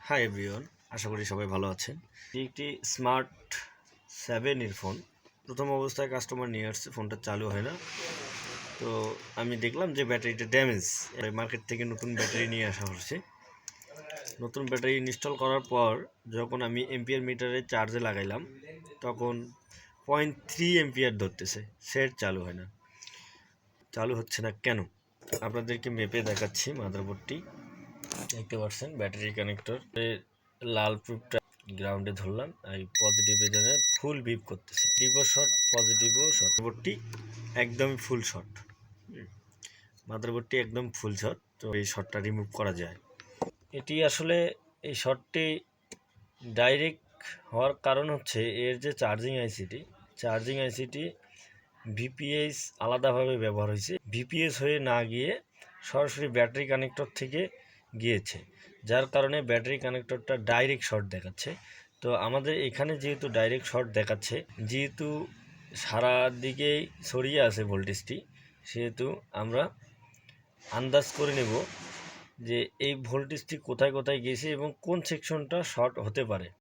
Hi everyone, আশা করি সবাই ভালো আছেন। একটি স্মার্ট 7 এর ফোন প্রথম অবস্থায় কাস্টমার নিয়ে আসছে, ফোনটা চালু হয় না। তো আমি দেখলাম যে ব্যাটারিটা ড্যামেজ। মার্কেট থেকে নতুন ব্যাটারি নিয়ে আসা হচ্ছে। নতুন ব্যাটারি ইনস্টল করার পর যখন আমি এম্পিয়ার মিটারে চার্জে লাগাইলাম তখন 0.3 এম্পিয়ার ধরতেছে, সেট চালু হয় না। চালু হচ্ছে না কেন? আপনাদেরকে মেপে দেখাচ্ছি। মাদারবোর্ডটি দেখতে পাচ্ছেন, ব্যাটারি কানেক্টর লাল প্রুফটা গ্রাউন্ডে ধরলাম, এই পজিটিভে যেন ফুল বিপ করতেছে, নেগেটিভও শর্ট পজিটিভও শর্ট। মাদারবোর্ডটি একদমই ফুল শর্ট, মাদারবোর্ডটি একদম ফুল শর্ট। তো এই শর্টটা রিমুভ করা যায়। এটি আসলে এই শর্টটি ডাইরেক্ট হওয়ার কারণ হচ্ছে এর যে চার্জিং আইসিটি ভিপিএস আলাদাভাবে ব্যবহার হয়েছে। ভিপিএস হয়ে না গিয়ে সরাসরি ব্যাটারি কানেক্টর থেকে গিয়েছে, যার কারণে ব্যাটারি কানেক্টরটা ডাইরেক্ট শর্ট দেখাচ্ছে। তো আমাদের এখানে যেহেতু ডাইরেক্ট শর্ট দেখাচ্ছে, যেহেতু সারা দিকেই ছড়িয়ে আছে ভোল্টেজটি, সেহেতু আমরা আন্দাজ করে নেব যে এই ভোল্টেজটি কোথায় কোথায় গেছে এবং কোন সেকশনটা শর্ট হতে পারে।